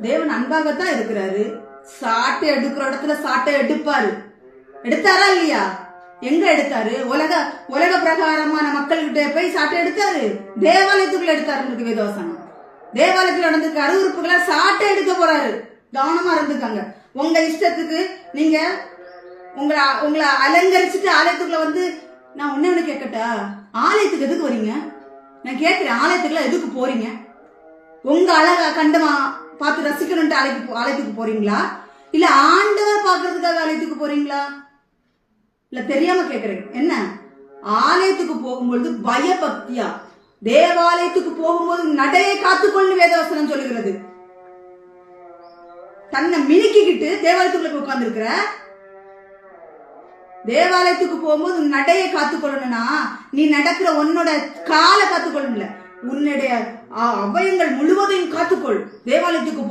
தேவன் அன்பாகத்தான் இருக்கிறாரு. சாட்டை எடுக்கிற இடத்துல சாட்டை எடுப்பாரு. எடுத்தாரா இல்லையா? எங்க எடுத்தாரு? உலக பிரகாரமான மக்கள்கிட்ட போய் சாட்டை எடுத்தாரு. தேவாலயத்துக்குள்ள எடுத்தாரு. வேதவசனம் தேவாலயத்துல நடந்துக்க அருவறுப்புகளை சாட்டை எடுக்க போறாரு. கவனமா இருந்துக்காங்க. உங்க இஷ்டத்துக்கு நீங்க உங்களை அலங்கரிச்சுட்டு ஆலயத்துக்குள்ள வந்து, நான் ஒண்ணு கேட்கட்டா, ஆலயத்துக்கு எதுக்கு வரீங்க? நான் கேட்கிறேன், ஆலயத்துக்குள்ள எதுக்கு போறீங்க? உங்க அழகா கண்டமா பார்த்து ரசிக்கணும்ட்டு ஆலயத்துக்கு போறீங்களா, இல்ல ஆண்டவர் பாக்குறதுக்காக ஆலயத்துக்கு போறீங்களா? இல்ல தெரியாம கேக்குறேன். என்ன, ஆலயத்துக்கு போகும்பொழுது பயபக்தியா, தேவாலயத்துக்கு போகும்போது நடையை காத்துக்கொள்ளு வேதவசனம் சொல்லுகிறது. தன்னை மினுக்கிக்கிட்டு தேவாலயத்துக்குள்ள உட்கார்ந்து இருக்கிற, தேவாலயத்துக்கு போகும்போது நடையை காத்துக்கொள்ளணும்னா நீ நடக்கிற உன்னோட காலை காத்துக்கொள்ளணும்ல, உன்னுடைய அவயங்கள் முழுவதையும் காத்துக்கொள். தேவாலயத்துக்கு